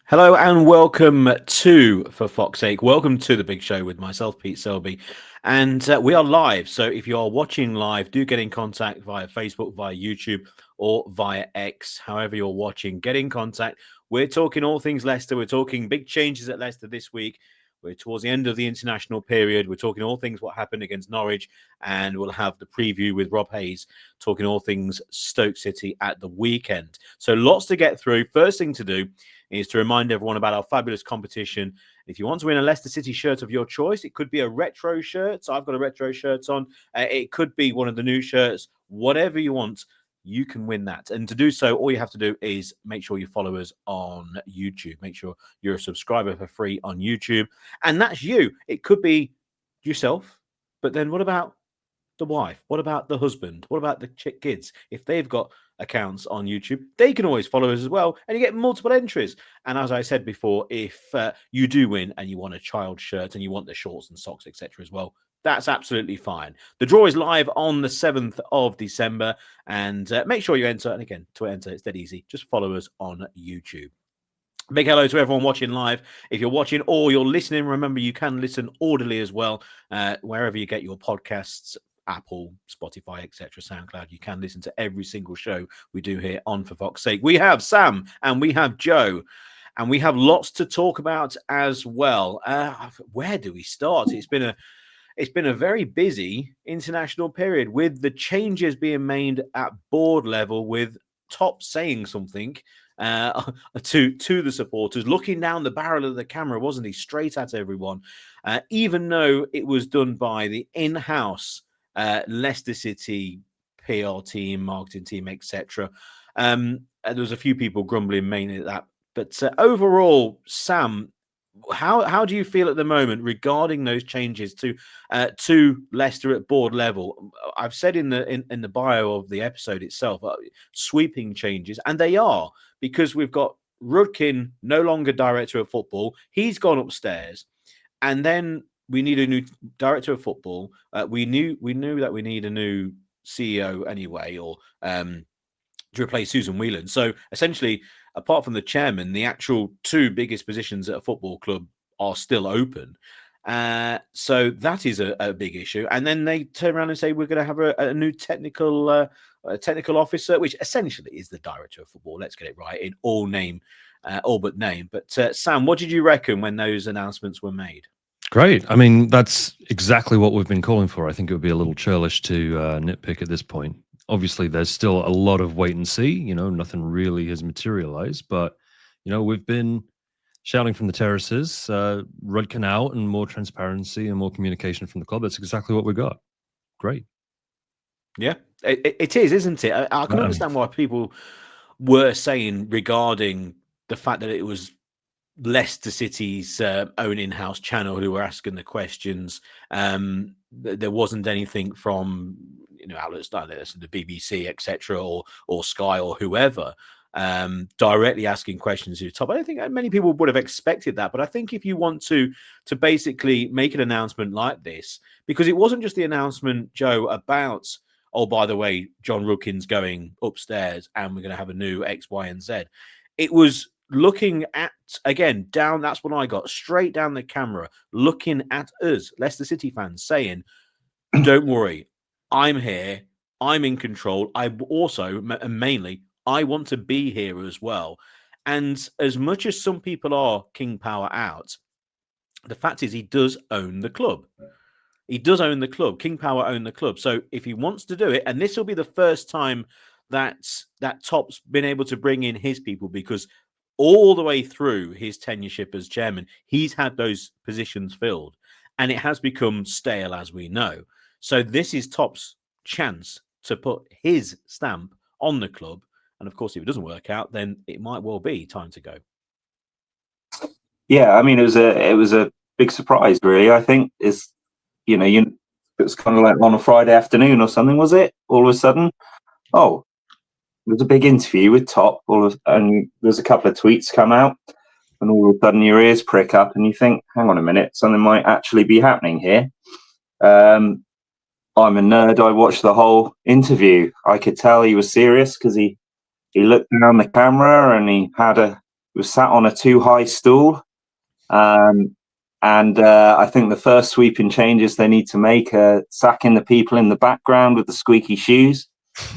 Hello and welcome to For Fox's Sake. Welcome to the big show with myself, Pete Selby. And we are live. So if you are watching live, do get in contact via Facebook, via YouTube, or via X. However you're watching, get in contact. We're talking all things Leicester. We're talking big changes at Leicester this week. We're towards the end of the international period. We're talking all things what happened against Norwich. And we'll have the preview with Rob Hayes talking all things Stoke City at the weekend. So lots to get through. First thing to do is to remind everyone about our fabulous competition. If you want to win a Leicester City shirt of your choice, it could be a retro shirt. So I've got a retro shirt on. It could be one of the new shirts. Whatever you want, you can win that. And to do so, all you have to do is make sure you follow us on YouTube. Make sure you're a subscriber for free on YouTube. And that's you. It could be yourself. But then what about the wife? What about the husband? What about the kids? If they've got accounts on YouTube, they can always follow us as well, and you get multiple entries. And as I said before, if you do win and you want a child shirt and you want the shorts and socks, etc., as well, that's absolutely fine. The draw is live on the 7th of December, and make sure you enter. And again, to enter, it's dead easy. Just follow us on YouTube. Big hello to everyone watching live. If you're watching or you're listening, remember you can listen audibly as well, wherever you get your podcasts. Apple, Spotify, etc., SoundCloud. You can listen to every single show we do here on For Fox's Sake. We have Sam and we have Joe, and we have lots to talk about as well. Where do we start? It's been a very busy international period with the changes being made at board level, with Top saying something to the supporters, looking down the barrel of the camera, wasn't he, straight at everyone, even though it was done by the in-house Leicester City PR team, marketing team, etc. There was a few people grumbling mainly at that, but overall, Sam, how do you feel at the moment regarding those changes to Leicester at board level? I've said in the bio of the episode itself, sweeping changes, and they are, because we've got Rudkin no longer director of football. He's gone upstairs, and then we need a new director of football. We knew that we need a new CEO anyway, or to replace Susan Whelan. So essentially, apart from the chairman, the actual two biggest positions at a football club are still open. So that is a big issue. And then they turn around and say we're going to have a new technical officer, which essentially is the director of football. Let's get it right in all but name. But Sam, what did you reckon when those announcements were made? Great. I mean, that's exactly what we've been calling for. I think it would be a little churlish to nitpick at this point. Obviously, there's still a lot of wait and see. Nothing really has materialized, but we've been shouting from the terraces, Rudkin out, and more transparency and more communication from the club. That's exactly what we got. Great. Yeah, it is, isn't it? I can understand why people were saying regarding the fact that it was Leicester City's own in-house channel who were asking the questions. There wasn't anything from outlets like this, the BBC, etc., or Sky or whoever, directly asking questions to the top. I don't think many people would have expected that, but I think if you want to basically make an announcement like this, because it wasn't just the announcement, Joe, about, oh, by the way, John Rudkin's going upstairs and we're going to have a new X, Y, and Z. It was looking at, again, down, that's what I got, straight down the camera, looking at us, Leicester City fans, saying, don't worry, I'm here, I'm in control. I also, mainly, I want to be here as well. And as much as some people are King Power out, the fact is he does own the club. He does own the club. King Power own the club. So if he wants to do it, and this will be the first time that Top's been able to bring in his people, because all the way through his tenureship as chairman, he's had those positions filled, and it has become stale, as we know. So this is Top's chance to put his stamp on the club. And of course, if it doesn't work out, then it might well be time to go. Yeah, I mean, it was a big surprise, really. I think it was kind of like on a Friday afternoon or something, was it? All of a sudden, oh, there was a big interview with Top, and there's a couple of tweets come out, and all of a sudden your ears prick up, and you think, hang on a minute, something might actually be happening here. I'm a nerd. I watched the whole interview. I could tell he was serious because he looked down the camera and he had a was sat on a too high stool. And I think the first sweeping changes they need to make are sacking the people in the background with the squeaky shoes.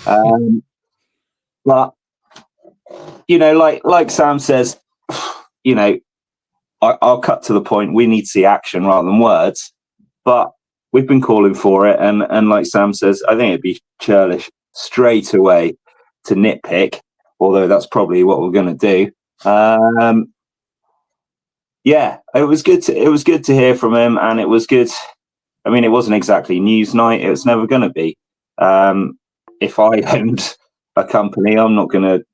But like Sam says, I'll cut to the point. We need to see action rather than words. But we've been calling for it, and like Sam says, I think it'd be churlish straight away to nitpick. Although that's probably what we're going to do. Yeah, it was good to hear from him, and it was good. I mean, it wasn't exactly news night. It was never going to be. If I owned a company, I'm not going to,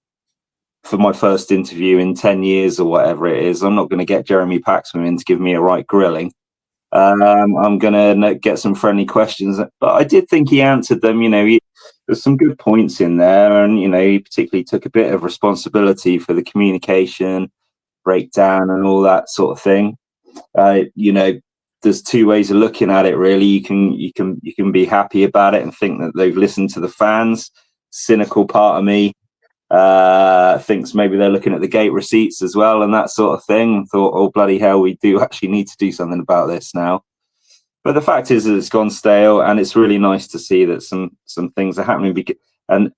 for my first interview in 10 years or whatever it is, I'm not going to get Jeremy Paxman in to give me a right grilling. I'm going to get some friendly questions. But I did think he answered them. There's some good points in there. And, he particularly took a bit of responsibility for the communication breakdown and all that sort of thing. There's two ways of looking at it, really. You can be happy about it and think that they've listened to the fans. Cynical part of me thinks maybe they're looking at the gate receipts as well and that sort of thing, and thought, oh bloody hell, we do actually need to do something about this now. But the fact is that it's gone stale, and it's really nice to see that some things are happening. And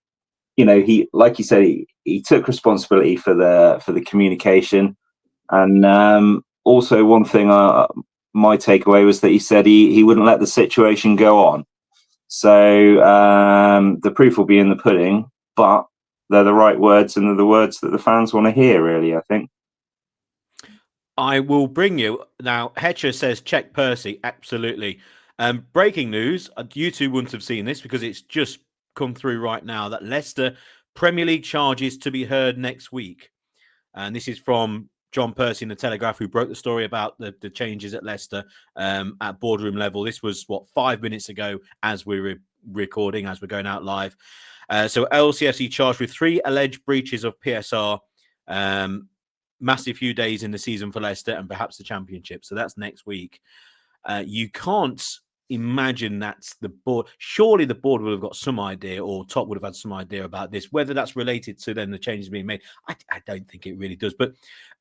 he, like you said, he took responsibility for the communication. And also one thing, my takeaway was that he said he wouldn't let the situation go on. So the proof will be in the pudding, but they're the right words, and they're the words that the fans want to hear, really, I think. I will bring you now. Hetcher says check Percy. Absolutely. Breaking news. You two wouldn't have seen this because it's just come through right now that Leicester Premier League charges to be heard next week. And this is from John Percy in the Telegraph, who broke the story about the changes at Leicester at boardroom level. This was 5 minutes ago as we're recording, as we're going out live. So LCFC charged with 3 alleged breaches of PSR. Massive few days in the season for Leicester and perhaps the Championship. So that's next week. You can't imagine that's the board. Surely the board would have got some idea, or Top would have had some idea about this. Whether that's related to then the changes being made, I don't think it really does. But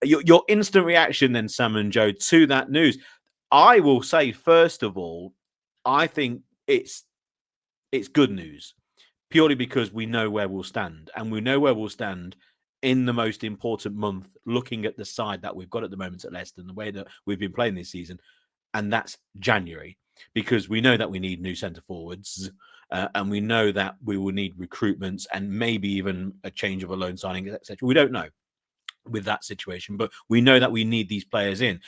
your instant reaction then, Sam and Joe, to that news, I will say, first of all, I think it's good news, purely because we know where we'll stand, and we know where we'll stand in the most important month, looking at the side that we've got at the moment at Leicester and the way that we've been playing this season, and that's January, because we know that we need new centre forwards, and we know that we will need recruitments and maybe even a change of a loan signing, etc. We don't know with that situation, but we know that we need these players in.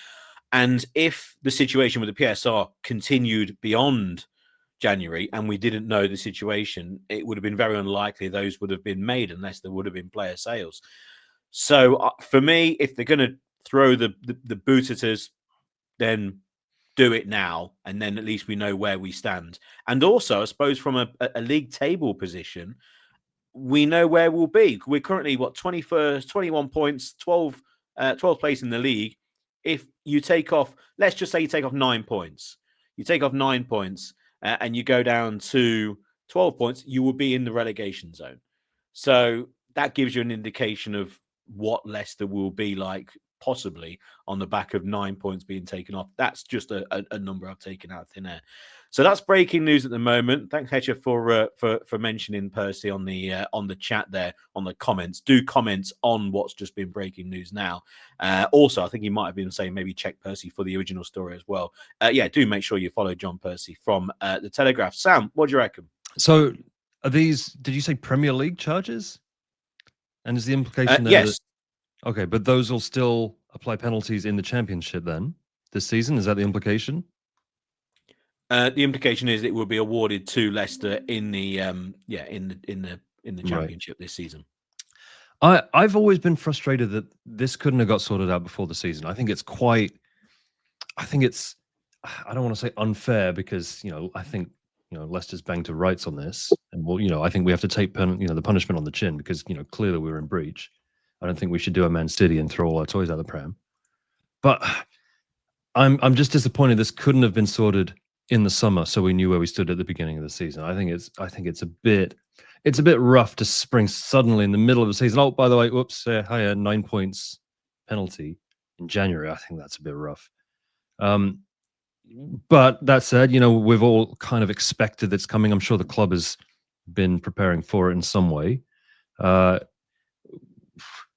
And if the situation with the PSR continued beyond January and we didn't know the situation, it would have been very unlikely those would have been made unless there would have been player sales. So for me, if they're going to throw the boot at us, then do it now, and then at least we know where we stand. And also, I suppose from a league table position, we know where we'll be. We're currently 21st, 21 points, 12th place in the league. If you take off, let's just say you take off 9 points. You take off 9 points and you go down to 12 points, you will be in the relegation zone. So that gives you an indication of what Leicester will be like, possibly on the back of 9 points being taken off. That's just a number I've taken out of thin air. So that's breaking news at the moment. Thanks, Hetcher, for mentioning Percy on the chat there, on the comments. Do comment on what's just been breaking news now. Also, I think he might have been saying maybe check Percy for the original story as well. Yeah, do make sure you follow John Percy from the Telegraph. Sam, what do you reckon? So are these, did you say Premier League charges? And is the implication there yes. Okay, but those will still apply penalties in the Championship then this season? Is that the implication? The implication is it will be awarded to Leicester in the Championship this season. I've always been frustrated that this couldn't have got sorted out before the season. I think it's I don't want to say unfair, because I think Leicester's banged to rights on this, and I think we have to take the punishment on the chin, because clearly we were in breach. I don't think we should do a Man City and throw all our toys out the pram. But I'm just disappointed this couldn't have been sorted in the summer, so we knew where we stood at the beginning of the season. I think it's a bit rough to spring suddenly in the middle of the season. Oh, by the way, whoops, 9 points penalty in January, I think that's a bit rough. But that said, we've all kind of expected it's coming. I'm sure the club has been preparing for it in some way.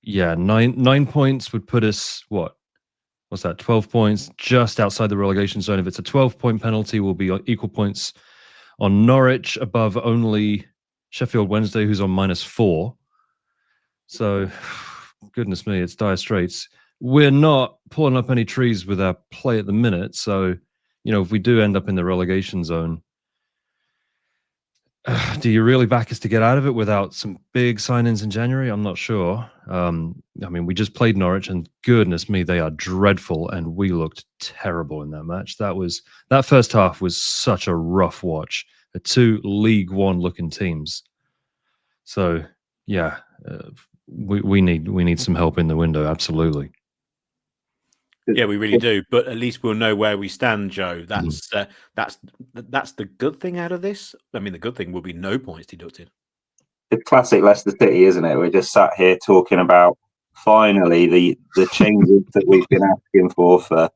Yeah, nine points would put us, what's that, 12 points just outside the relegation zone. If it's a 12-point penalty, we'll be on equal points on Norwich, above only Sheffield Wednesday, who's on -4. So, goodness me, it's dire straits. We're not pulling up any trees with our play at the minute. So, if we do end up in the relegation zone, do you really back us to get out of it without some big signings in January? I'm not sure. We just played Norwich, and goodness me, they are dreadful, and we looked terrible in that match. That first half was such a rough watch. The two League One looking teams. So yeah, we need some help in the window. Absolutely. Yeah, we really do. But at least we'll know where we stand, Joe. That's the good thing out of this. I mean, the good thing will be no points deducted. The classic Leicester City, isn't it? We're just sat here talking about finally the changes that we've been asking for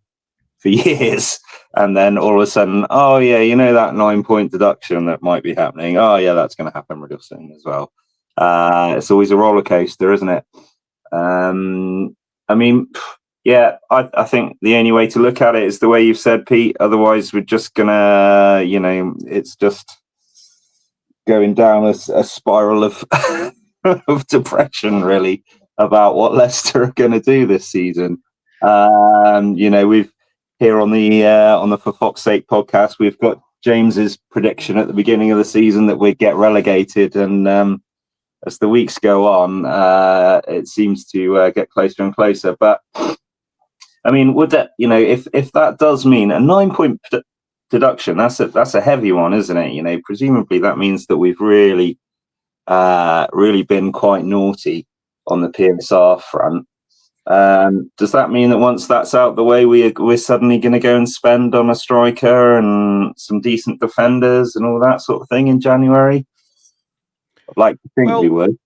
years, and then all of a sudden, oh yeah, that 9-point deduction that might be happening. Oh yeah, that's going to happen real soon as well. It's always a roller coaster, isn't it? Yeah, I think the only way to look at it is the way you've said, Pete. Otherwise, we're just gonna, it's just going down a spiral of of depression, really, about what Leicester are going to do this season. We've here on the For Fox's Sake podcast, we've got James's prediction at the beginning of the season that we'd get relegated, and as the weeks go on, it seems to get closer and closer. But I mean, would that, if that does mean a 9-point deduction, that's a heavy one, isn't it? Presumably that means that we've really been quite naughty on the PSR front. Does that mean that once that's out the way, we're suddenly going to go and spend on a striker and some decent defenders and all that sort of thing in January? I'd like to think we would.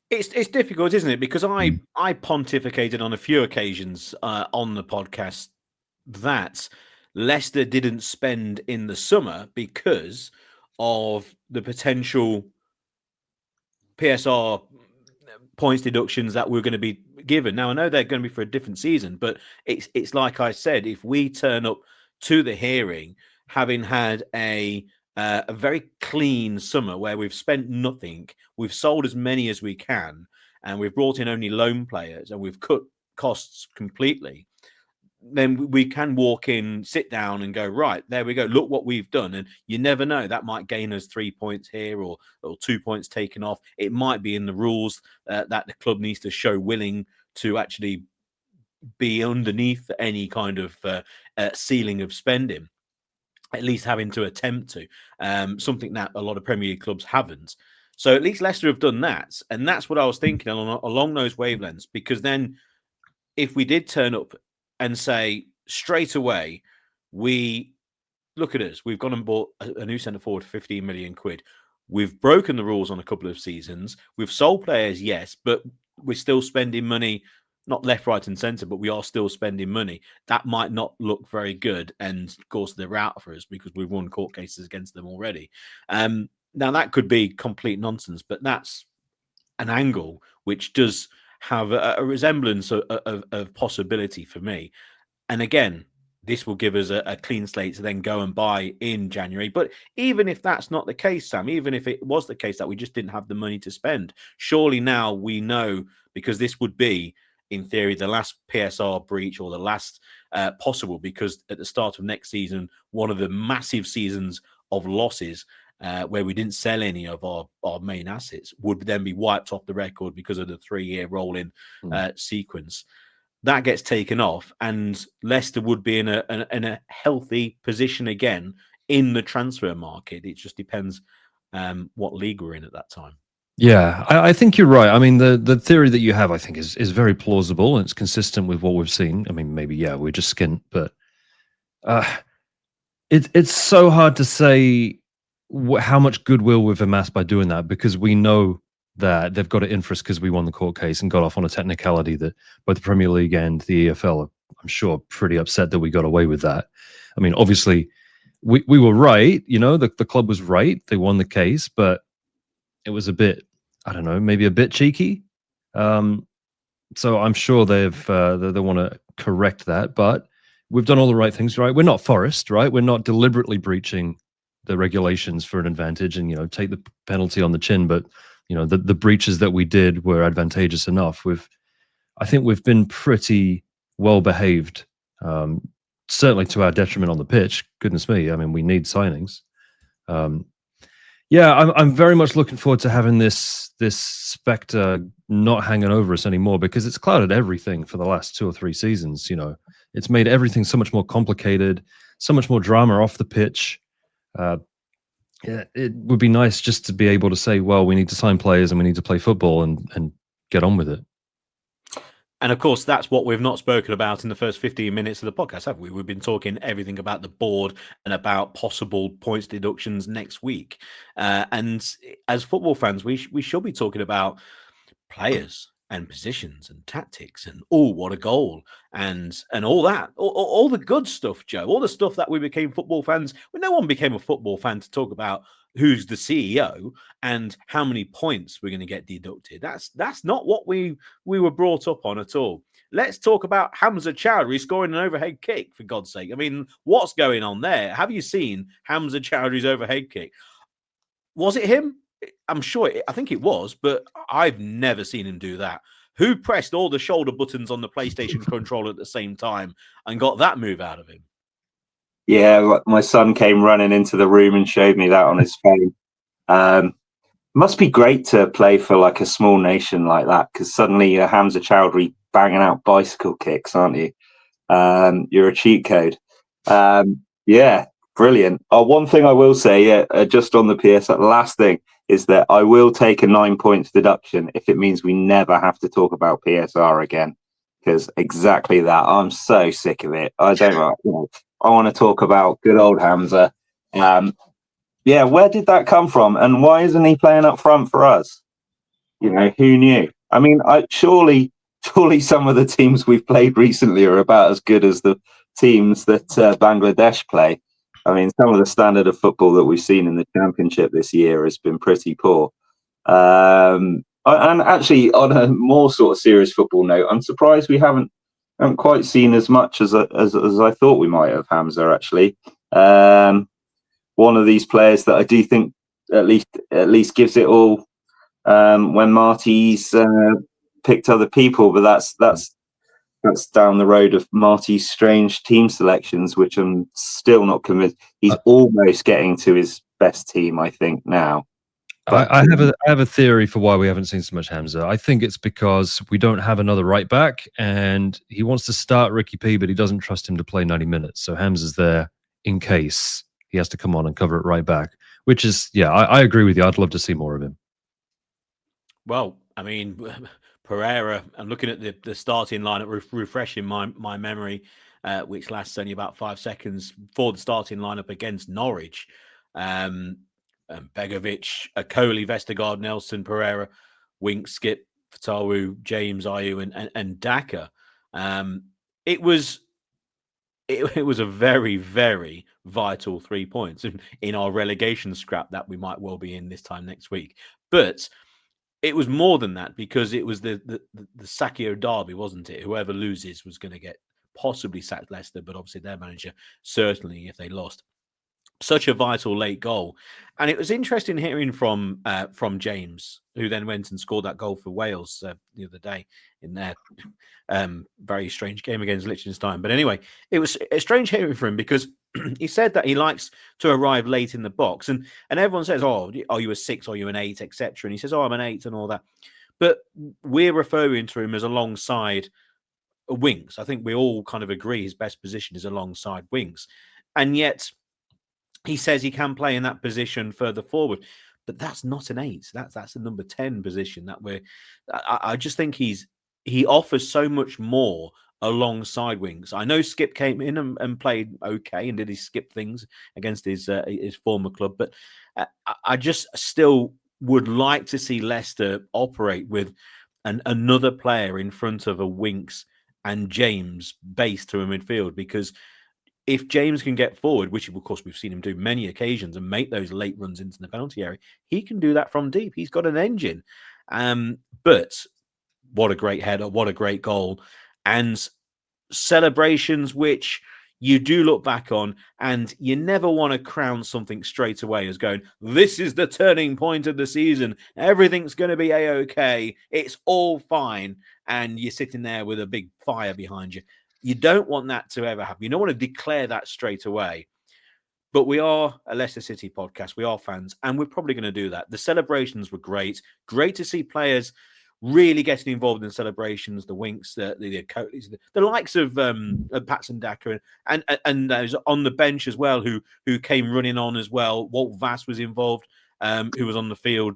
It's difficult, isn't it? Because I pontificated on a few occasions on the podcast that Leicester didn't spend in the summer because of the potential PSR points deductions that we're going to be given. Now, I know they're going to be for a different season, but it's like I said, if we turn up to the hearing having had a very clean summer where we've spent nothing, we've sold as many as we can, and we've brought in only loan players, and we've cut costs completely, then we can walk in, sit down and go, right, there we go. Look what we've done. And you never know, that might gain us 3 points here or 2 points taken off. It might be in the rules that the club needs to show willing to actually be underneath any kind of ceiling of spending, at least having to attempt to, something that a lot of Premier League clubs haven't. So at least Leicester have done that. And that's what I was thinking along those wavelengths, because then if we did turn up and say straight away, we look at us, we've gone and bought a new centre forward for 15 million quid. We've broken the rules on a couple of seasons. We've sold players, yes, but we're still spending money, not left, right, and centre, but we are still spending money. That might not look very good. And of course, they're out for us because we've won court cases against them already. Now, that could be complete nonsense, but that's an angle which does have a resemblance of possibility for me. And again, this will give us a clean slate to then go and buy in January. But even if that's not the case, Sam, even if it was the case that we just didn't have the money to spend, surely now we know, because this would be, in theory, the last PSR breach or the last possible, because at the start of next season, one of the massive seasons of losses where we didn't sell any of our main assets would then be wiped off the record because of the 3-year rolling sequence. That gets taken off, and Leicester would be in a healthy position again in the transfer market. It just depends what league we're in at that time. Yeah, I think you're right. I mean, the theory that you have, I think, is very plausible, and it's consistent with what we've seen. I mean, maybe, yeah, we're just skint, but it's so hard to say how much goodwill we've amassed by doing that, because we know that they've got it in for us because we won the court case and got off on a technicality that both the Premier League and the EFL are, I'm sure, pretty upset that we got away with that. I mean, obviously, we were right. The club was right. They won the case, but it was a bit, I don't know, maybe a bit cheeky. So I'm sure they want to correct that, but we've done all the right things, right? We're not Forest, right? We're not deliberately breaching the regulations for an advantage and, take the penalty on the chin. But, the breaches that we did were advantageous enough. I think we've been pretty well behaved, certainly to our detriment on the pitch. Goodness me. I mean, we need signings. Yeah, I'm very much looking forward to having this specter not hanging over us anymore, because it's clouded everything for the last 2 or 3 seasons. It's made everything so much more complicated, so much more drama off the pitch. Yeah, it would be nice just to be able to say, well, we need to sign players and we need to play football and get on with it. And of course, that's what we've not spoken about in the first 15 minutes of the podcast, have we? We've been talking everything about the board and about possible points deductions next week. And as football fans, we should be talking about players and positions and tactics and what a goal and all that, all the good stuff, Joe, all the stuff that we became football fans. Well, no one became a football fan to talk about who's the CEO and how many points we're going to get deducted. That's not what we were brought up on at all. Let's talk about Hamza Chowdhury scoring an overhead kick, for God's sake. I mean, what's going on there? Have you seen Hamza Chowdhury's overhead kick? Was it him? I'm sure. I think it was, but I've never seen him do that. Who pressed all the shoulder buttons on the PlayStation controller at the same time and got that move out of him? Yeah, my son came running into the room and showed me that on his phone. Must be great to play for like a small nation like that, because suddenly you're Hamza Chowdhury banging out bicycle kicks, aren't you? You're a cheat code. Yeah, brilliant. One thing I will say, just on the PS, that last thing is that I will take a 9 points deduction if it means we never have to talk about PSR again, because exactly that. I'm so sick of it. I don't know. I want to talk about good old Hamza. Yeah, where did that come from, and why isn't he playing up front for us? Who knew? I mean, surely some of the teams we've played recently are about as good as the teams that Bangladesh play. I mean, some of the standard of football that we've seen in the Championship this year has been pretty poor. And actually, on a more sort of serious football note, I'm surprised we haven't quite seen as much as I thought we might have, Hamza, actually. One of these players that I do think at least gives it all when Marty's picked other people, but that's down the road of Marty's strange team selections, which I'm still not convinced. He's almost getting to his best team, I think, now. But, I have a theory for why we haven't seen so much Hamza. I think it's because we don't have another right back, and he wants to start Ricky P, but he doesn't trust him to play 90 minutes. So Hamza's there in case he has to come on and cover it right back, which is, yeah, I agree with you. I'd love to see more of him. Well, I mean, Pereira, I'm looking at the starting lineup, refreshing my memory, which lasts only about 5 seconds, for the starting lineup against Norwich. Begovic, Akoli, Vestergaard, Nelson, Pereira, Wink, Skip, Fatawu, James, Ayew, and Daka. It was a very, very vital 3 points in our relegation scrap that we might well be in this time next week. But it was more than that, because it was the Sakio derby, wasn't it? Whoever loses was going to get possibly sacked Leicester, but obviously their manager certainly if they lost. Such a vital late goal. And it was interesting hearing from James, who then went and scored that goal for Wales the other day in their very strange game against Liechtenstein. But anyway, it was a strange hearing from him, because he said that he likes to arrive late in the box, and everyone says, "Oh, are you a 6? Are you an 8, etc." And he says, "Oh, I'm an 8," and all that. But we're referring to him as alongside wings. I think we all kind of agree his best position is alongside wings, and yet he says he can play in that position further forward, but that's not an 8. That's a number 10 position that I just think he offers so much more alongside wings. I know Skip came in and played okay and did his Skip things against his former club, but I just still would like to see Leicester operate with another player in front of a Winks and James base to a midfield, because if James can get forward, which of course we've seen him do many occasions, and make those late runs into the penalty area, he can do that from deep. He's got an engine. But what a great header, what a great goal. And celebrations which you do look back on, and you never want to crown something straight away as going, this is the turning point of the season, everything's going to be a-okay, it's all fine, and you're sitting there with a big fire behind you. You don't want that to ever happen. You don't want to declare that straight away. But we are a Leicester City podcast. We are fans, and we're probably going to do that. The celebrations were great. Great to see players really getting involved in celebrations. The Winks, the likes of Patson Daka, and those on the bench as well, who came running on as well. Walt Vass was involved, who was on the field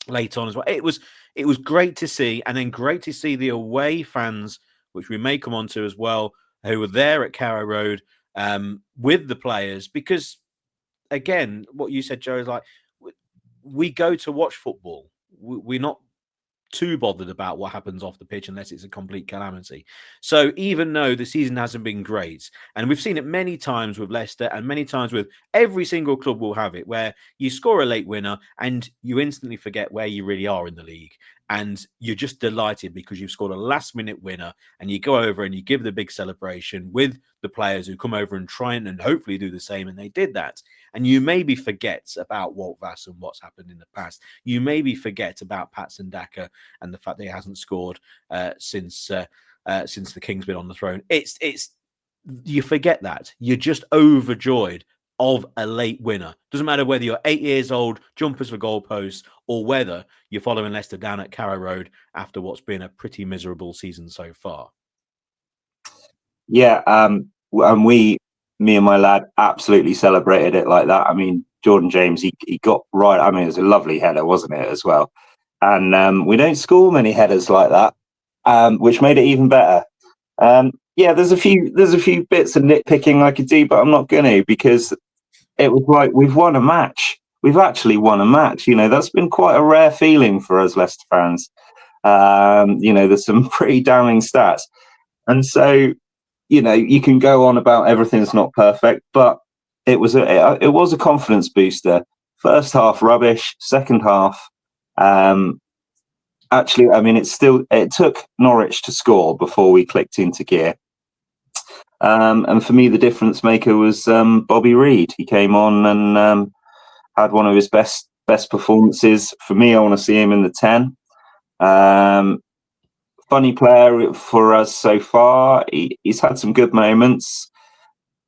late on as well. It was great to see, and then great to see the away fans, which we may come on to as well, who were there at Carrow Road with the players, because again, what you said, Joe, is like we go to watch football. We're not too bothered about what happens off the pitch unless it's a complete calamity. So even though the season hasn't been great, and we've seen it many times with Leicester and many times with every single club will have it, where you score a late winner and you instantly forget where you really are in the league. And you're just delighted because you've scored a last-minute winner, and you go over and you give the big celebration with the players who come over and try and hopefully do the same, and they did that. And you maybe forget about Walt Vass and what's happened in the past. You maybe forget about Patson Daka and the fact that he hasn't scored since the King's been on the throne. It's you forget that. You're just overjoyed of a late winner. Doesn't matter whether you're 8 years old, jumpers for goalposts, or whether you're following Leicester down at Carrow Road after what's been a pretty miserable season so far. Yeah, and me and my lad absolutely celebrated it like that. I mean, Jordan James, he got right. I mean, it was a lovely header, wasn't it, as well? And we don't score many headers like that, which made it even better. Yeah, there's a few bits of nitpicking I could do, but I'm not going to, because it was like we've won a match. We've actually won a match. You know, that's been quite a rare feeling for us Leicester fans. You know, there's some pretty damning stats, and so you know you can go on about everything's not perfect, but it was a confidence booster. First half rubbish, second half. Actually, I mean, it took Norwich to score before we clicked into gear. And for me, the difference maker was Bobby Reid. He came on and had one of his best performances. For me, I want to see him in the 10. Funny player for us so far. He's had some good moments,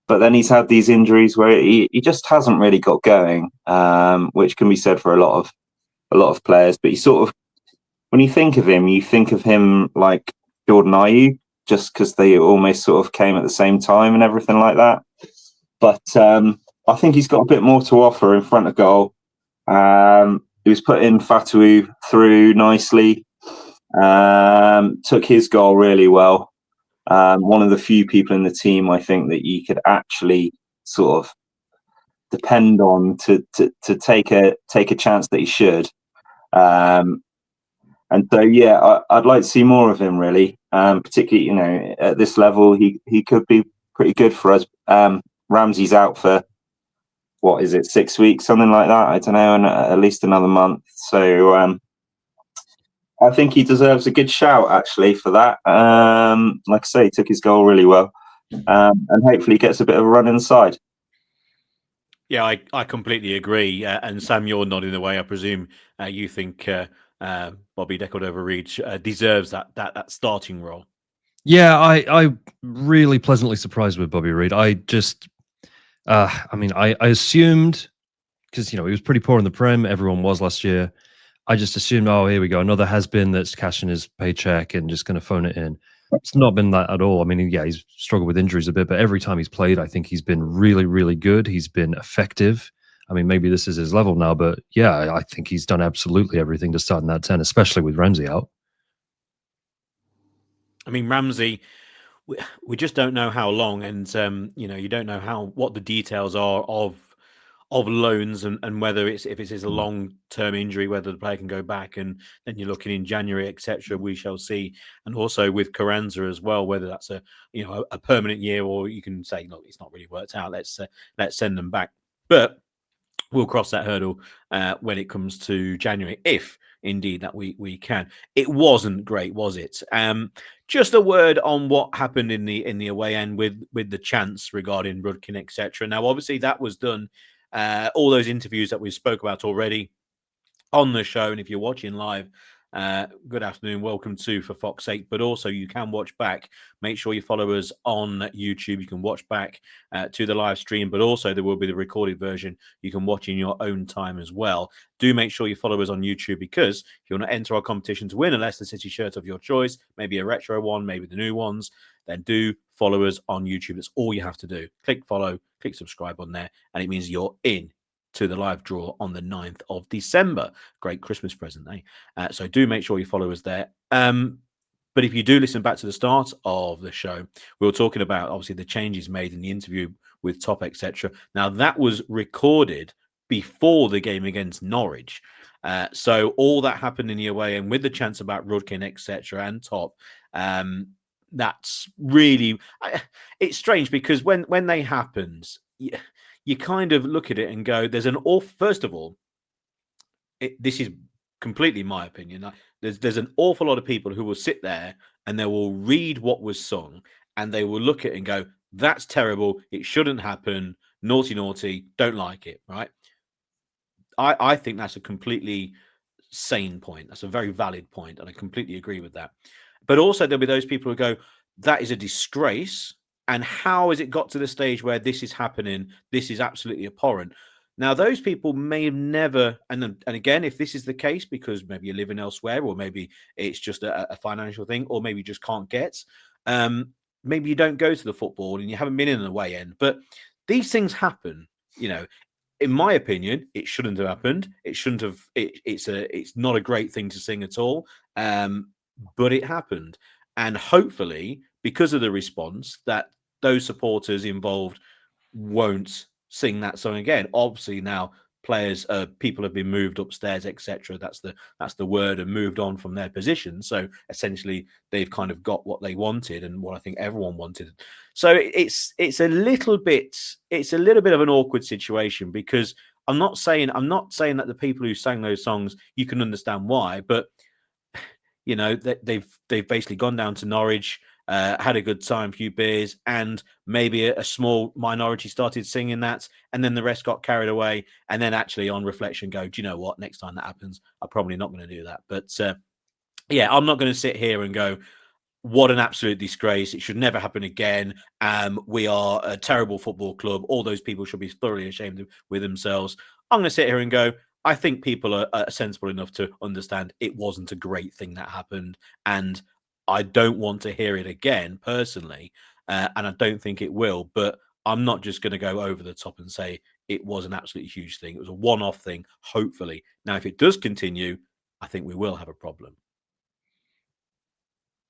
but then he's had these injuries where he just hasn't really got going, which can be said for a lot of players. But he sort of, when you think of him like Jordan Ayew, just because they almost sort of came at the same time and everything like that. But I think he's got a bit more to offer in front of goal. He was putting Fatawu through nicely. Took his goal really well. One of the few people in the team, I think, that you could actually sort of depend on to take a chance that he should. And so, yeah, I'd like to see more of him, really. Particularly, you know, at this level, he could be pretty good for us. Ramsey's out for, what is it, 6 weeks, something like that? I don't know, and at least another month. So I think he deserves a good shout, actually, for that. Like I say, he took his goal really well, and hopefully gets a bit of a run inside. Yeah, I completely agree. And Sam, you're nodding away. I presume you think Bobby Decordova-Reid deserves that starting role. Yeah, I really pleasantly surprised with Bobby Reid. I just, I mean, I assumed, because, you know, he was pretty poor in the Prem. Everyone was last year. I just assumed, oh, here we go, another has-been that's cashing his paycheck and just going to phone it in. It's not been that at all. I mean, yeah, he's struggled with injuries a bit, but every time he's played, I think he's been really, really good. He's been effective. I mean, maybe this is his level now, but yeah, I think he's done absolutely everything to start in that 10, especially with Ramsey out. I mean, Ramsey, we just don't know how long, and you know, you don't know what the details are loans and whether if it is a long-term injury, whether the player can go back, and then you're looking in January, etc. We shall see. And also with Carranza as well, whether that's a permanent year, or you can say, look, it's not really worked out. Let's send them back. But we'll cross that hurdle when it comes to January, if indeed that we can. It wasn't great, was it? Just a word on what happened in the away end with the chants regarding Rudkin, etc. Now, obviously, that was done. All those interviews that we spoke about already on the show, and if you're watching live, good afternoon, welcome to For Fox's Sake. But also, you can watch back. Make sure you follow us on YouTube. You can watch back to the live stream, but also there will be the recorded version you can watch in your own time as well. Do make sure you follow us on YouTube, because if you want to enter our competition to win a Leicester City shirt of your choice, maybe a retro one, maybe the new ones, then do follow us on YouTube. That's all you have to do. Click follow, click subscribe on there, and it means you're in to the live draw on the 9th of December. Great Christmas present, eh? So do make sure you follow us there. But if you do listen back to the start of the show, we were talking about, obviously, the changes made in the interview with Top, etc. Now, that was recorded before the game against Norwich. So all that happened in the away, and with the chance about Rudkin, etc., and Top, that's really... it's strange, because when they happened... you kind of look at it and go, there's an awful... First of all, this is completely my opinion. There's an awful lot of people who will sit there and they will read what was sung, and they will look at it and go, that's terrible. It shouldn't happen. Naughty, naughty. Don't like it. Right? I think that's a completely sane point. That's a very valid point, and I completely agree with that. But also, there'll be those people who go, that is a disgrace. And how has it got to the stage where this is happening? This is absolutely abhorrent. Now, those people may have never, and again, if this is the case, because maybe you're living elsewhere, or maybe it's just a financial thing, or maybe you just can't get, maybe you don't go to the football and you haven't been in an away end. But these things happen, In my opinion, it shouldn't have happened. It shouldn't have. It's not a great thing to sing at all, but it happened, and hopefully, because of the response, that those supporters involved won't sing that song again. Obviously, now people have been moved upstairs, etc. That's the word, and moved on from their position. So essentially, they've kind of got what they wanted, and what I think everyone wanted. So it's a little bit of an awkward situation, because I'm not saying that the people who sang those songs, you can understand why, but they've basically gone down to Norwich, had a good time, few beers, and maybe a small minority started singing that, and then the rest got carried away, and then actually on reflection go, do you know what, next time that happens, I'm probably not going to do that. But yeah, I'm not going to sit here and go, what an absolute disgrace, it should never happen again, we are a terrible football club, all those people should be thoroughly ashamed with themselves. I'm going to sit here and go, I think people are sensible enough to understand it wasn't a great thing that happened, and I don't want to hear it again personally, and I don't think it will. But I'm not just going to go over the top and say it was an absolutely huge thing. It was a one-off thing, hopefully. Now, if it does continue, I think we will have a problem.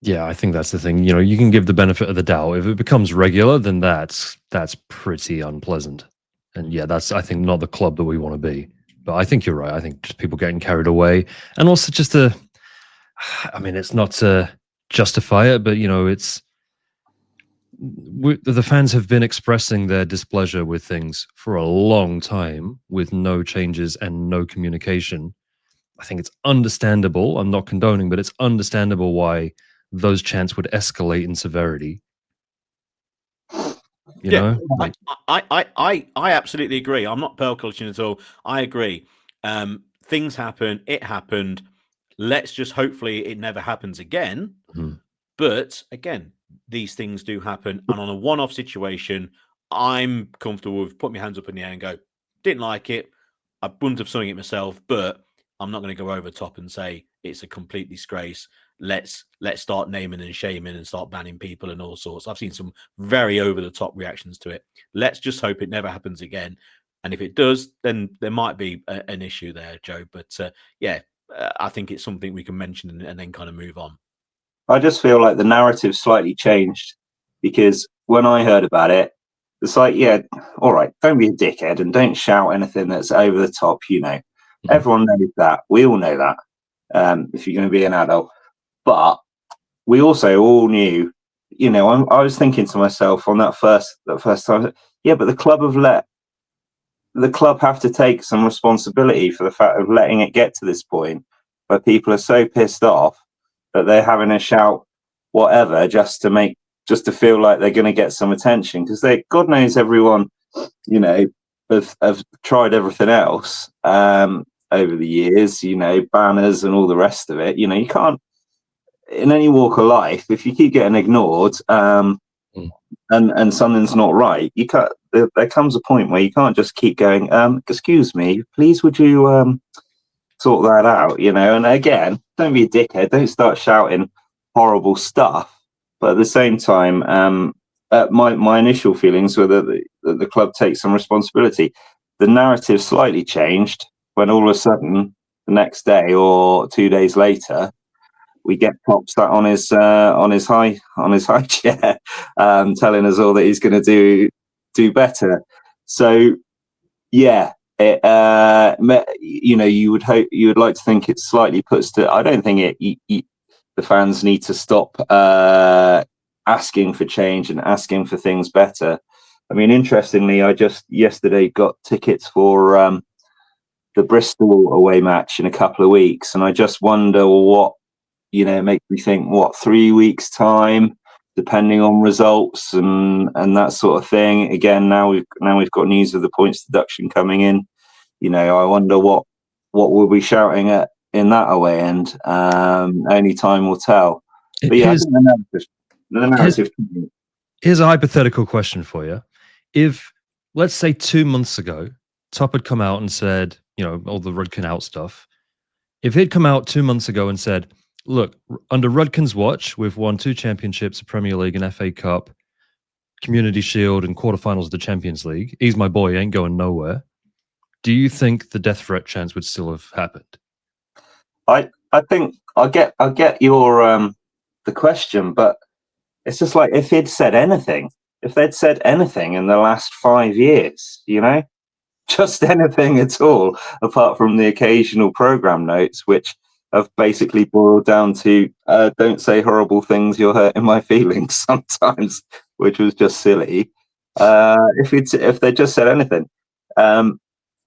Yeah, I think that's the thing. You can give the benefit of the doubt. If it becomes regular, then that's pretty unpleasant. And yeah, that's, I think, not the club that we want to be. But I think you're right. I think just people getting carried away, and also just it's not to justify it, but the fans have been expressing their displeasure with things for a long time, with no changes and no communication. I think it's understandable. I'm not condoning, but it's understandable why those chants would escalate in severity. I absolutely agree. I'm not pearl clutching at all. I agree. Things happen. It happened. Let's just hopefully it never happens again. Mm-hmm. But again, these things do happen, and on a one-off situation, I'm comfortable with putting my hands up in the air and go, didn't like it. I wouldn't have sung it myself, but I'm not going to go over the top and say it's a complete disgrace. Let's start naming and shaming and start banning people and all sorts. I've seen some very over the top reactions to it. Let's just hope it never happens again. And if it does, then there might be an issue there, Joe. But I think it's something we can mention and then kind of move on. I just feel like the narrative slightly changed, because when I heard about it, It's like, yeah, all right, don't be a dickhead and don't shout anything that's over the top. Everyone knows that. We all know that. If you're going to be an adult, but we also all knew. I was thinking to myself on that first time, yeah, but the club have to take some responsibility for the fact of letting it get to this point where people are so pissed off that they're having a shout whatever just to feel like they're going to get some attention, because God knows everyone have tried everything else over the years, banners and all the rest of it. You can't, in any walk of life, if you keep getting ignored and something's not right, you can't. There comes a point where you can't just keep going, excuse me, please would you sort that out, and again, don't be a dickhead, don't start shouting horrible stuff. But at the same time, my initial feelings were that the club takes some responsibility. The narrative slightly changed when all of a sudden the next day or 2 days later we get Pop sat on his high chair, telling us all that he's going to do better. So yeah, you would like to think it slightly puts to. I don't think the fans need to stop asking for change and asking for things better. I mean, interestingly, I just yesterday got tickets for the Bristol away match in a couple of weeks, and I just wonder what, it makes me think, 3 weeks time, depending on results and that sort of thing. Again, now we've got news of the points deduction coming in. I wonder what we'll be shouting at in that away end. Only time will tell. But yeah, I think the narrative. Here's a hypothetical question for you. If, let's say 2 months ago, Top had come out and said, all the Rudkin out stuff. If he'd come out 2 months ago and said, look, under Rudkin's watch, we've won 2 championships, a Premier League and FA Cup, Community Shield and quarterfinals of the Champions League. He's my boy, ain't going nowhere. Do you think the death threat chance would still have happened? I think I get your the question, but it's just like if they'd said anything in the last 5 years, just anything at all, apart from the occasional program notes, which have basically boiled down to don't say horrible things, you're hurting my feelings sometimes, which was just silly. If they just said anything.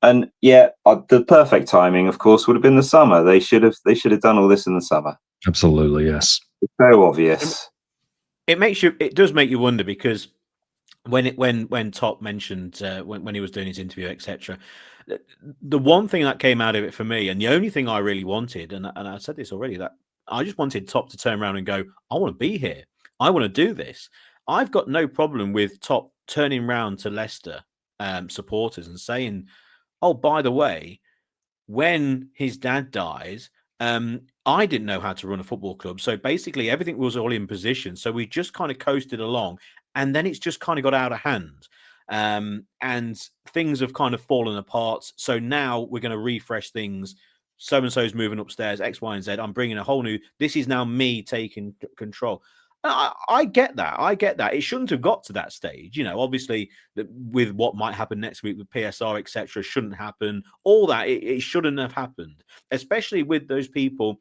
And yeah, the perfect timing, of course, would have been the summer. They should have done all this in the summer. Absolutely, yes. It's so obvious. It does make you wonder, because when Top mentioned when he was doing his interview, etc., the one thing that came out of it for me, and the only thing I really wanted, and I said this already, that I just wanted Top to turn around and go, I want to be here. I want to do this. I've got no problem with Top turning around to Leicester supporters and saying, oh, by the way, when his dad dies, I didn't know how to run a football club. So basically everything was all in position. So we just kind of coasted along, and then it's just kind of got out of hand. And things have kind of fallen apart. So now we're going to refresh things. So-and-so's moving upstairs, X, Y, and Z. I'm bringing a whole new, this is now me taking control. I get that. I get that. It shouldn't have got to that stage. Obviously, with what might happen next week with PSR, etc., shouldn't happen. All that, it shouldn't have happened, especially with those people.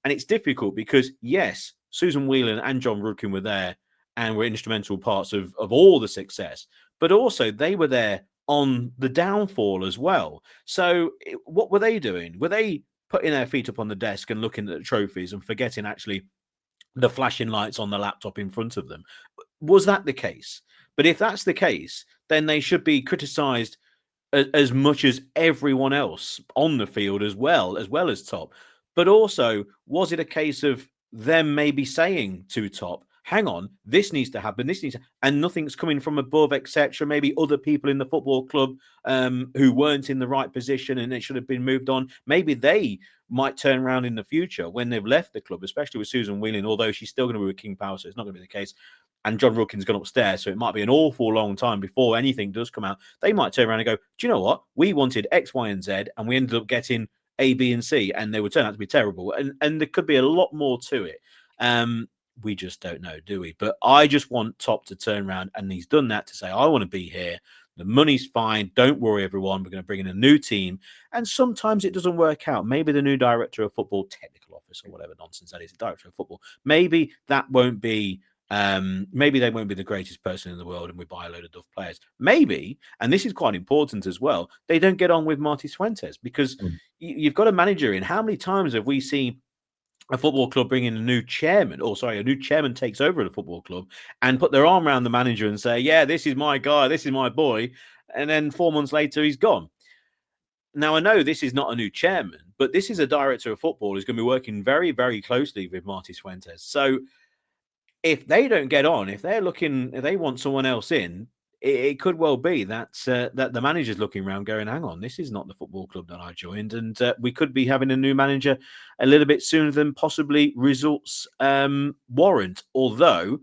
And it's difficult because, yes, Susan Whelan and John Rudkin were there and were instrumental parts of all the success, but also they were there on the downfall as well. So what were they doing? Were they putting their feet up on the desk and looking at the trophies and forgetting actually the flashing lights on the laptop in front of them? Was that the case? But if that's the case, then they should be criticised as much as everyone else on the field as well as Top. But also, was it a case of them maybe saying to Top, hang on, this needs to happen, and nothing's coming from above, etc. Maybe other people in the football club who weren't in the right position and it should have been moved on. Maybe they might turn around in the future when they've left the club, especially with Susan Whelan, although she's still going to be with King Power, so it's not going to be the case. And John Rudkin's gone upstairs, so it might be an awful long time before anything does come out. They might turn around and go, do you know what? We wanted X, Y, and Z, and we ended up getting A, B, and C, and they would turn out to be terrible. And there could be a lot more to it. we just don't know, do we? But I just want Top to turn around, and he's done that, to say, I want to be here. The money's fine. Don't worry, everyone. We're going to bring in a new team. And sometimes it doesn't work out. Maybe the new director of football, technical officer, whatever nonsense that is, director of football, maybe that won't be, maybe they won't be the greatest person in the world and we buy a load of duff players. Maybe, and this is quite important as well, they don't get on with Marty Fuentes, because you've got a manager in. How many times have we seen a football club bring in a new chairman, a new chairman takes over at a football club and put their arm around the manager and say, yeah, this is my guy, this is my boy. And then 4 months later, he's gone. Now, I know this is not a new chairman, but this is a director of football who's going to be working very, very closely with Marty Fuentes. So if they don't get on, if they want someone else in, it could well be that that the manager's looking around going, hang on, this is not the football club that I joined. And we could be having a new manager a little bit sooner than possibly results warrant. Although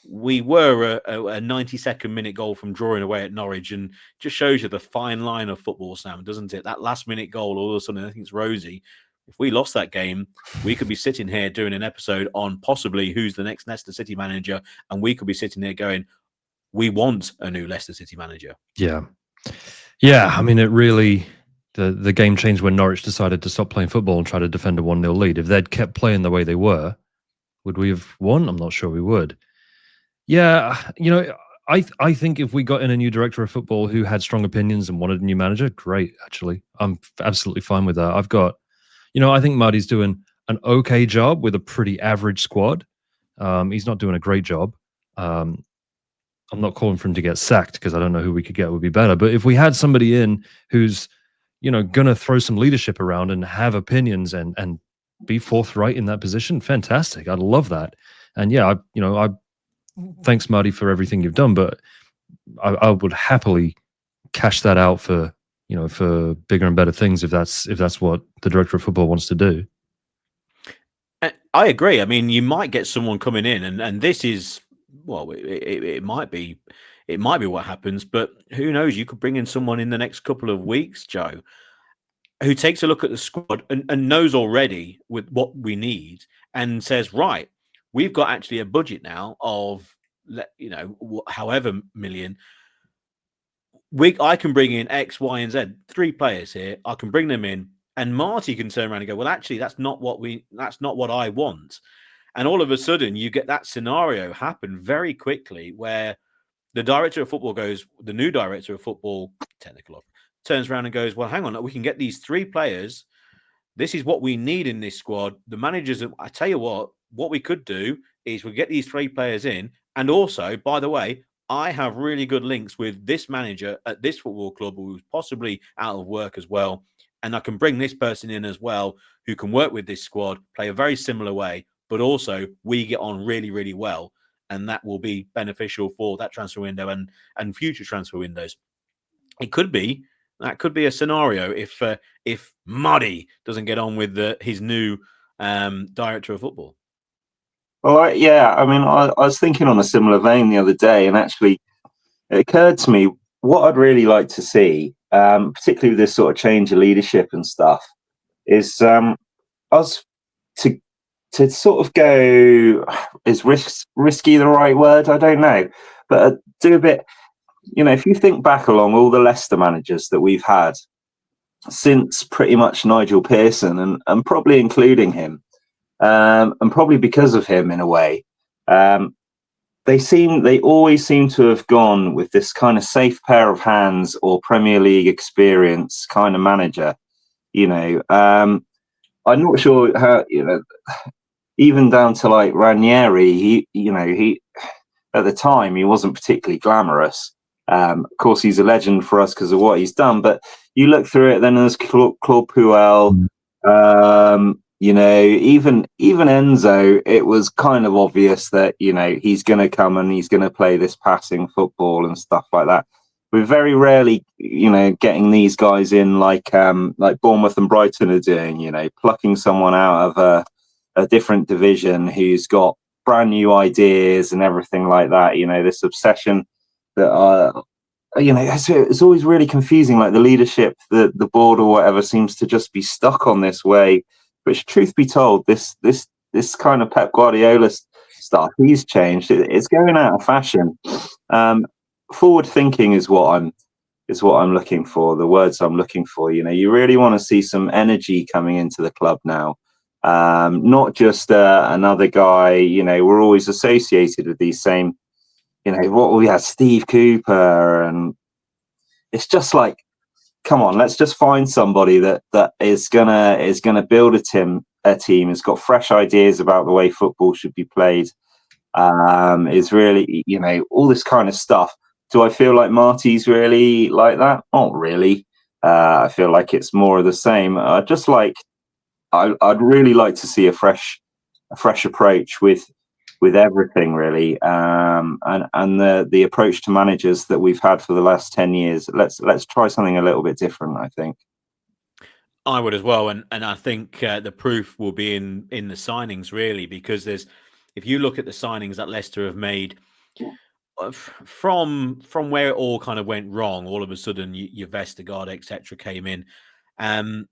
we were a 92nd minute goal from drawing away at Norwich, and just shows you the fine line of football, Sam, doesn't it? That last minute goal, all of a sudden, I think it's rosy. If we lost that game, we could be sitting here doing an episode on possibly who's the next Leicester City manager, and we could be sitting here going, we want a new Leicester City manager. Yeah. I mean, it really, the game changed when Norwich decided to stop playing football and try to defend a 1-0 lead. If they'd kept playing the way they were, would we have won? I'm not sure we would. Yeah, I think if we got in a new director of football who had strong opinions and wanted a new manager, great, actually. I'm absolutely fine with that. I've got, I think Marty's doing an okay job with a pretty average squad. He's not doing a great job. I'm not calling for him to get sacked because I don't know who we could get would be better. But if we had somebody in who's, going to throw some leadership around and have opinions and be forthright in that position, fantastic. I'd love that. And yeah, I thanks, Marty, for everything you've done, but I would happily cash that out for, for bigger and better things if that's what the director of football wants to do. I agree. I mean, you might get someone coming in, and this is, well, it might be what happens, but who knows? You could bring in someone in the next couple of weeks, Joe, who takes a look at the squad and knows already with what we need and says, right, we've got actually a budget now of, however million. I can bring in X, Y, and Z, 3 players here. I can bring them in, and Marty can turn around and go, well, actually, that's not what I want. And all of a sudden, you get that scenario happen very quickly where the director of football the new director of football, technical, turns around and goes, well, hang on, we can get these 3 players. This is what we need in this squad. The managers, I tell you what we could do is we get these 3 players in. And also, by the way, I have really good links with this manager at this football club who's possibly out of work as well. And I can bring this person in as well who can work with this squad, play a very similar way, but also we get on really, really well. And that will be beneficial for that transfer window and future transfer windows. That could be a scenario if Muddy doesn't get on with his new director of football. Well, I mean, I was thinking on a similar vein the other day, and actually it occurred to me what I'd really like to see, particularly with this sort of change of leadership and stuff, is us to sort of go, is risky the right word? I don't know, but do a bit, if you think back along all the Leicester managers that we've had since pretty much Nigel Pearson, and probably including him, and probably because of him in a way, they always seem to have gone with this kind of safe pair of hands or Premier League experience kind of manager. I'm not sure how, even down to like Ranieri, he at the time he wasn't particularly glamorous. Of course, he's a legend for us because of what he's done. But you look through it, then there's Claude Puel. Even Enzo. It was kind of obvious that he's going to come and he's going to play this passing football and stuff like that. We're very rarely, getting these guys in like Bournemouth and Brighton are doing. Plucking someone out of a different division who's got brand new ideas and everything like that. This obsession that it's always really confusing. Like the leadership, the board or whatever seems to just be stuck on this way. Which, truth be told, this kind of Pep Guardiola stuff. He's changed. It's going out of fashion. Forward thinking is what I'm looking for. The words I'm looking for. You really want to see some energy coming into the club now. Not just another guy. We're always associated with these same. What we had, Steve Cooper, and it's just like, come on, let's just find somebody that is gonna build a team. Has got fresh ideas about the way football should be played. Is really, all this kind of stuff. Do I feel like Marty's really like that? Not really. I feel like it's more of the same. I'd really like to see a fresh approach with everything, really, and the approach to managers that we've had for the last 10 years. Let's try something a little bit different, I think. I would as well, and I think the proof will be in the signings, really, because if you look at the signings that Leicester have made from where it all kind of went wrong, all of a sudden your Vestergaard, etc., came in, and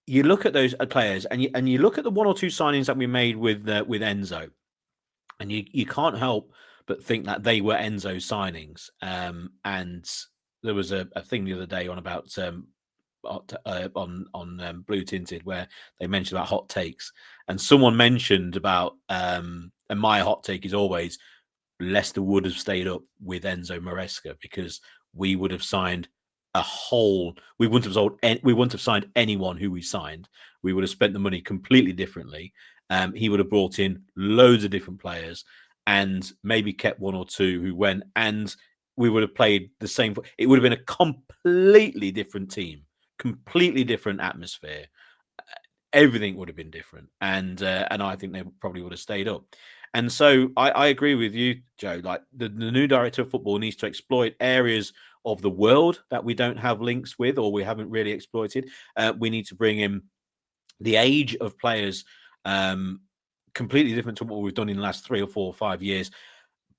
you look at those players, and you look at the one or two signings that we made with Enzo, and you can't help but think that they were Enzo signings. And there was a thing the other day on about on Blue Tinted where they mentioned about hot takes, and someone mentioned about and my hot take is always Leicester would have stayed up with Enzo Maresca because we would have signed we wouldn't have signed anyone who we signed. We would have spent the money completely differently. He would have brought in loads of different players and maybe kept one or two who went, and we would have played the same. It would have been a completely different team, completely different atmosphere. Everything would have been different, and I think they probably would have stayed up. And so I agree with you, Joe. Like the new director of football needs to exploit areas of the world that we don't have links with or we haven't really exploited. We need to bring in the age of players completely different to what we've done in the last 3 or 4 or 5 years.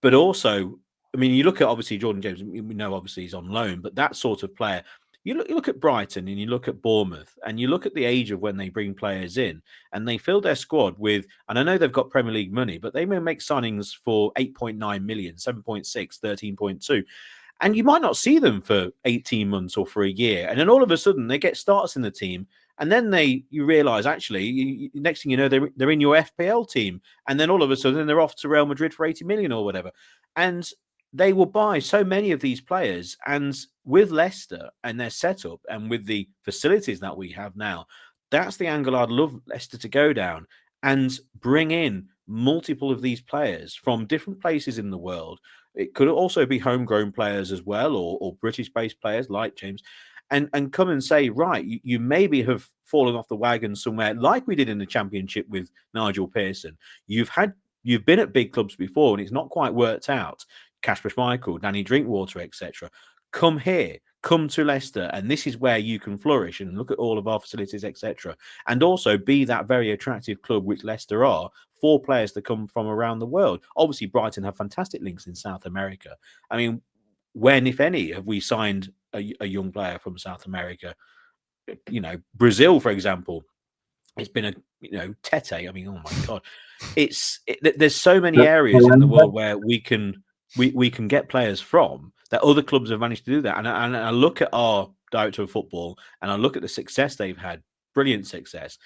But also, I mean, you look at obviously Jordan James, we know obviously he's on loan, but that sort of player, you look at Brighton and you look at Bournemouth and you look at the age of when they bring players in and they fill their squad with, and I know they've got Premier League money, but they may make signings for 8.9 million, 7.6, 13.2. And you might not see them for 18 months or for a year. And then all of a sudden they get starts in the team. And then you realize, actually, next thing you know, they're in your FPL team. And then all of a sudden they're off to Real Madrid for 80 million or whatever. And they will buy so many of these players. And with Leicester and their setup and with the facilities that we have now, that's the angle I'd love Leicester to go down and bring in multiple of these players from different places in the world. It could also be homegrown players as well, or British-based players like James, and come and say, right, you maybe have fallen off the wagon somewhere, like we did in the Championship with Nigel Pearson. You've been at big clubs before, and it's not quite worked out. Kasper Schmeichel, Danny Drinkwater, etc. Come here, come to Leicester, and this is where you can flourish. And look at all of our facilities, etc. And also be that very attractive club, which Leicester are, for players to come from around the world. Obviously, Brighton have fantastic links in South America. I mean, when, if any, have we signed a young player from South America? Brazil, for example, it's been Tete. I mean, oh my God, there's so many areas in the world where we can get players from that other clubs have managed to do that. And I look at our director of football and I look at the success they've had, brilliant success.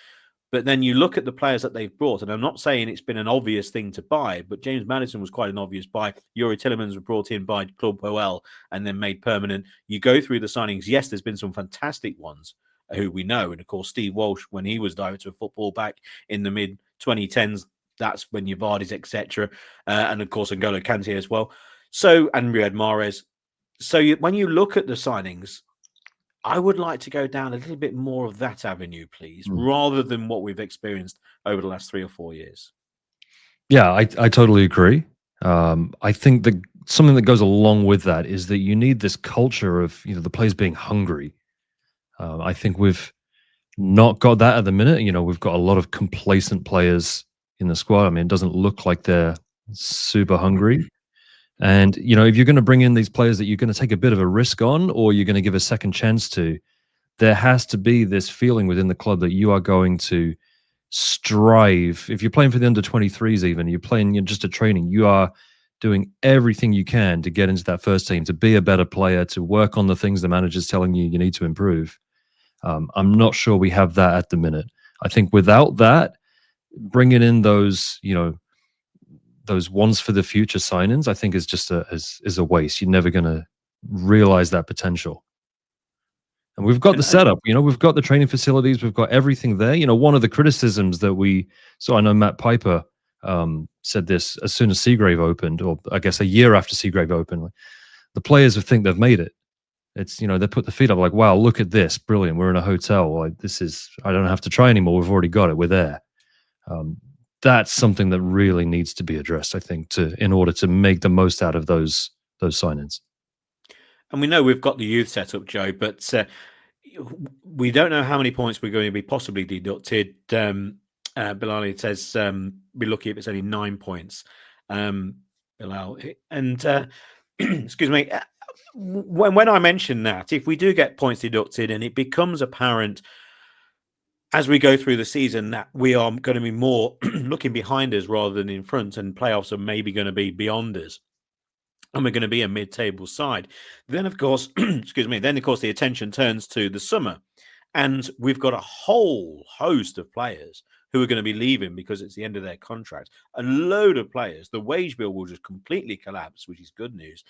But then you look at the players that they've brought, and I'm not saying it's been an obvious thing to buy, but James Maddison was quite an obvious buy. Yuri Tillemans was brought in by Club Hoel and then made permanent. You go through the signings. Yes, there's been some fantastic ones who we know. And of course, Steve Walsh, when he was director of football back in the mid-2010s, that's when you Vardis, etc. And of course, N'Golo Kante as well. So, and Riyad Mahrez. So when you look at the signings, I would like to go down a little bit more of that avenue, please, rather than what we've experienced over the last 3 or 4 years. Yeah, I totally agree. I think that something that goes along with that is that you need this culture of the players being hungry. I think we've not got that at the minute. We've got a lot of complacent players in the squad. I mean, it doesn't look like they're super hungry. And, if you're going to bring in these players that you're going to take a bit of a risk on, or you're going to give a second chance to, there has to be this feeling within the club that you are going to strive. If you're playing for the under 23s, even you're playing just a training, you are doing everything you can to get into that first team, to be a better player, to work on the things the manager's telling you need to improve. I'm not sure we have that at the minute. I think without that, bringing in those, those ones for the future signings, I think is just a waste. You're never going to realize that potential. And we've got the setup, we've got the training facilities, we've got everything there. One of the criticisms that we saw, I know Matt Piper said this as soon as Seagrave opened, or I guess a year after Seagrave opened, the players think they've made it. It's, they put the feet up like, wow, look at this. Brilliant. We're in a hotel. Like, I don't have to try anymore. We've already got it. We're there. That's something that really needs to be addressed, I think, in order to make the most out of those signings. And we know we've got the youth set up, Joe, but we don't know how many points we're going to be possibly deducted. Bilal says be lucky if it's only 9 points. Bilal, and excuse me, when I mention that, if we do get points deducted and it becomes apparent as we go through the season that we are going to be more looking behind us rather than in front, and playoffs are maybe going to be beyond us, and we're going to be a mid-table side, then of course, excuse me, then of course the attention turns to the summer, and we've got a whole host of players who are going to be leaving because it's the end of their contract. A load of players. The wage bill will just completely collapse, which is good news.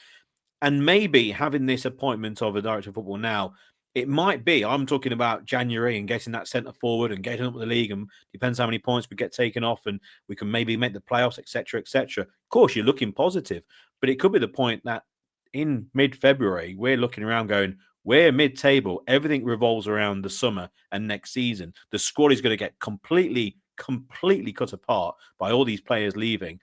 And maybe having this appointment of a director of football now, it might be, I'm talking about January and getting that centre forward and getting up with the league, and depends how many points we get taken off and we can maybe make the playoffs, etc., etc. Of course, you're looking positive, but it could be the point that in mid-February, we're looking around going, we're mid-table. Everything revolves around the summer and next season. The squad is going to get completely cut apart by all these players leaving.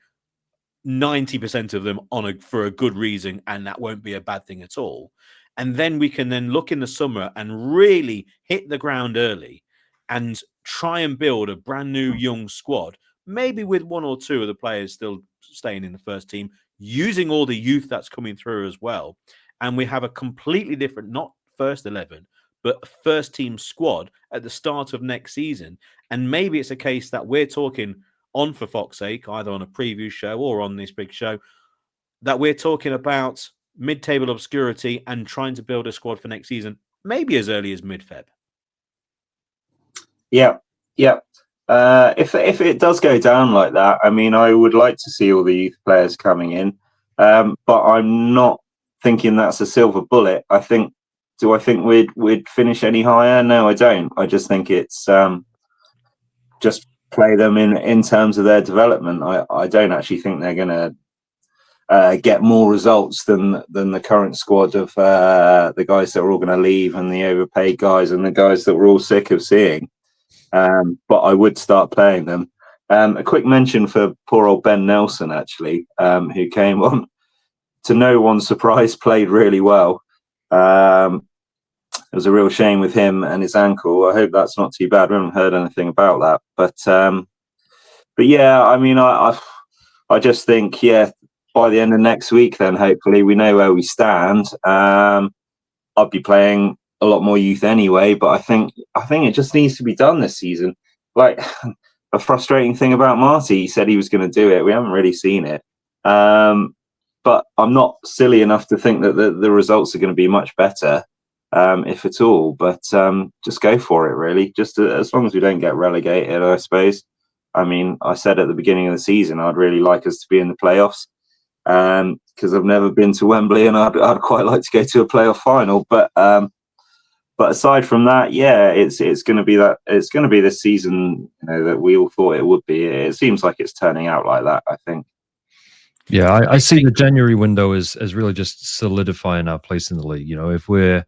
90% of them for a good reason, and that won't be a bad thing at all. And then we can then look in the summer and really hit the ground early and try and build a brand new young squad, maybe with one or two of the players still staying in the first team, using all the youth that's coming through as well. And we have a completely different, not first 11, but first team squad at the start of next season. And maybe it's a case that we're talking on For Fox's Sake, either on a preview show or on this big show, that we're talking about mid-table obscurity and trying to build a squad for next season, maybe as early as mid-Feb. Yeah. If it does go down like that, I mean, I would like to see all the youth players coming in, but I'm not thinking that's a silver bullet. Do I think we'd finish any higher? No, I don't. I just think it's just play them in terms of their development. I don't actually think they're going to get more results than the current squad of the guys that are all going to leave and the overpaid guys and the guys that we're all sick of seeing. But I would start playing them. A quick mention for poor old Ben Nelson, actually, who came on, to no one's surprise, played really well. It was a real shame with him and his ankle. I hope that's not too bad. We haven't heard anything about that. But yeah, I mean, I just think, by the end of next week, then hopefully we know where we stand. I'll be playing a lot more youth anyway, but I think it just needs to be done this season. Like, a frustrating thing about Marty, he said he was going to do it. We haven't really seen it. But I'm not silly enough to think that the results are going to be much better, if at all. But just go for it, really. Just as long as we don't get relegated, I suppose. I mean, I said at the beginning of the season, I'd really like us to be in the playoffs, because I've never been to Wembley and I'd quite like to go to a playoff final. But aside from that, it's going to be that. It's going to be this season, that we all thought it would be. It seems like it's turning out like that, I think. Yeah, I see the January window as really just solidifying our place in the league. If we're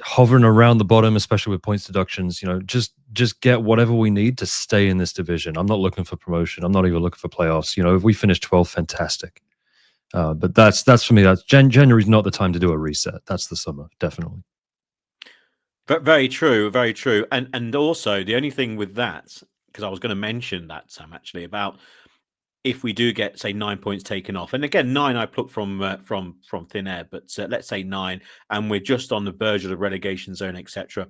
hovering around the bottom, especially with points deductions, just get whatever we need to stay in this division. I'm not looking for promotion. I'm not even looking for playoffs. If we finish 12th, fantastic. But that's for me. That's January's not the time to do a reset. That's the summer, definitely. Very true, very true. And also the only thing with that, because I was going to mention that, Sam, actually, about if we do get, say, 9 points taken off, and again, 9 I plucked from thin air, but let's say 9, and we're just on the verge of the relegation zone, etc.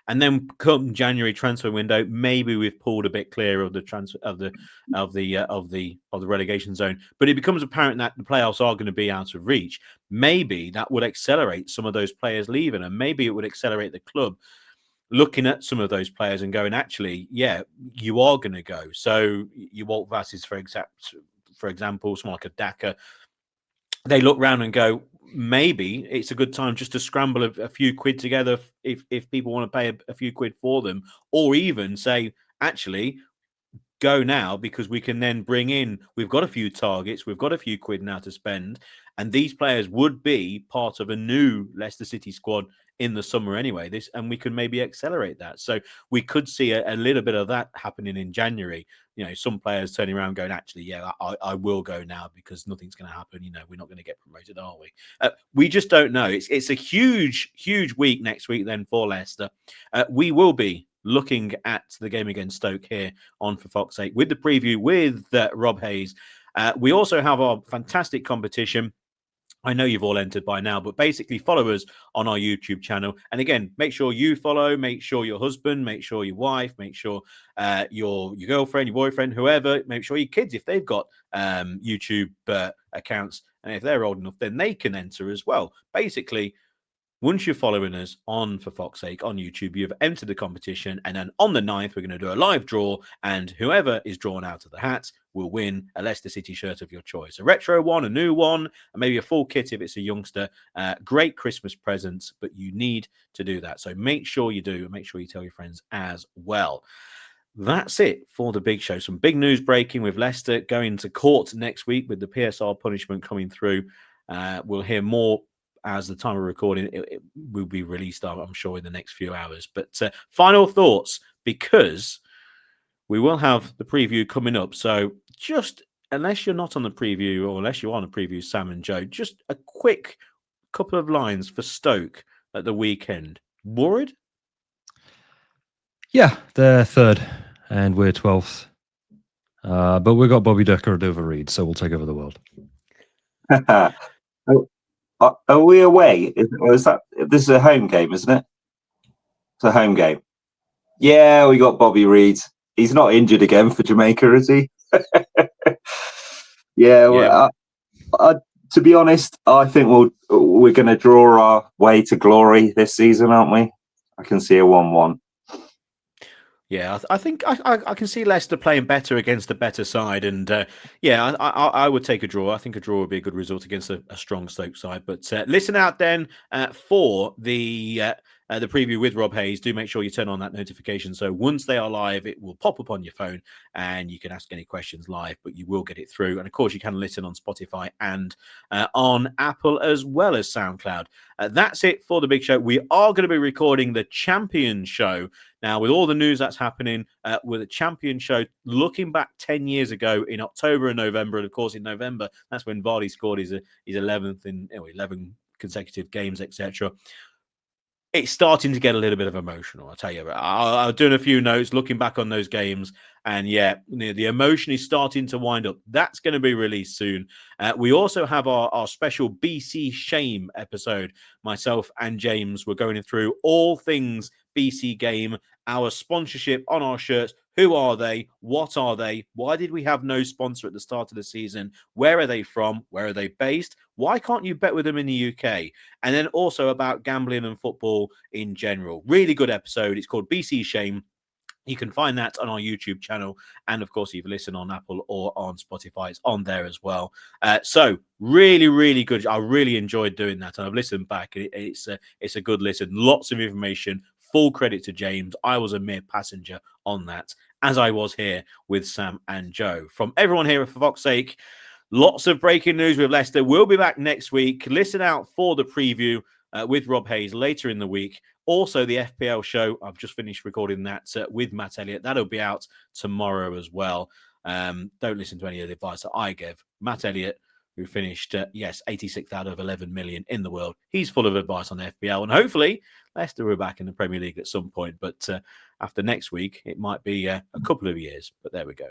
And then come January transfer window, maybe we've pulled a bit clear of the transfer of the relegation zone. But it becomes apparent that the playoffs are going to be out of reach. Maybe that would accelerate some of those players leaving, and maybe it would accelerate the club looking at some of those players and going, actually, yeah, you are going to go. So you Walt Vasses, for example, someone like a Daka, they look round and go, maybe it's a good time just to scramble a few quid together if people want to pay a few quid for them, or even say, actually, go now, because we can then bring in, we've got a few targets, we've got a few quid now to spend, and these players would be part of a new Leicester City squad in the summer anyway. And we could maybe accelerate that. So we could see a little bit of that happening in January. Some players turning around going, actually, yeah, I will go now because nothing's going to happen. We're not going to get promoted, are we? We just don't know. It's a huge week next week then for Leicester. We will be looking at the game against Stoke here on For Fox's Sake with the preview with Rob Hayes. We also have our fantastic competition. I know you've all entered by now, but basically follow us on our YouTube channel. And again, make sure you follow, make sure your husband, make sure your wife, make sure your girlfriend, your boyfriend, whoever, make sure your kids, if they've got YouTube accounts, and if they're old enough, then they can enter as well. Basically, once you're following us on For Fox's Sake on YouTube, you've entered the competition. And then on the 9th, we're going to do a live draw. And whoever is drawn out of the hat will win a Leicester City shirt of your choice. A retro one, a new one, and maybe a full kit if it's a youngster. Great Christmas presents, but you need to do that. So make sure you do. And make sure you tell your friends as well. That's it for the big show. Some big news breaking with Leicester going to court next week with the PSR punishment coming through. We'll hear more as the time of recording. It will be released, I'm sure, in the next few hours. But final thoughts, because we will have the preview coming up. So just, unless you're not on the preview, or unless you're on the preview, Sam and Joe, just a quick couple of lines for Stoke at the weekend. Worried? Yeah, they're third and we're 12th. But we've got Bobby Decker over Reed, so we'll take over the world. Are we away? This is a home game, isn't it? It's a home game. Yeah, we got Bobby Reed. He's not injured again for Jamaica, is he? Yeah. Well, to be honest, I think we're going to draw our way to glory this season, aren't we? I can see a 1-1. Yeah, I think I can see Leicester playing better against a better side, and yeah, I would take a draw. I think a draw would be a good result against a strong Stoke side. But listen out then for the preview with Rob Hayes. Do make sure you turn on that notification, so once they are live, it will pop up on your phone, and you can ask any questions live. But you will get it through, and of course, you can listen on Spotify and on Apple as well as SoundCloud. That's it for the big show. We are going to be recording the Champion Show. Now, with all the news that's happening with the Champion Show, looking back 10 years ago in October and November, and of course in November, that's when Vardy scored his 11th in 11 consecutive games, etc. It's starting to get a little bit of emotional, I'll tell you. I'm doing a few notes, looking back on those games, and yeah, the emotion is starting to wind up. That's going to be released soon. We also have our special BC Shame episode. Myself and James were going through all things BC Game, our sponsorship on our shirts. Who are they? What are they? Why did we have no sponsor at the start of the season? Where are they from? Where are they based? Why can't you bet with them in the UK? And then also about gambling and football in general. Really good episode. It's called BC Shame. You can find that on our YouTube channel. And of course, if you listen on Apple or on Spotify, it's on there as well. So really, really good. I really enjoyed doing that. And I've listened back. It's a good listen. Lots of information. Full credit to James. I was a mere passenger on that, as I was here with Sam and Joe. From everyone here at For Fox's Sake, lots of breaking news with Leicester. We'll be back next week. Listen out for the preview with Rob Hayes later in the week. Also, the FPL show. I've just finished recording that with Matt Elliott. That'll be out tomorrow as well. Don't listen to any of the advice that I give. Matt Elliott, who finished, 86th out of 11 million in the world. He's full of advice on FPL. And hopefully, Leicester will be back in the Premier League at some point. But after next week, it might be a couple of years. But there we go.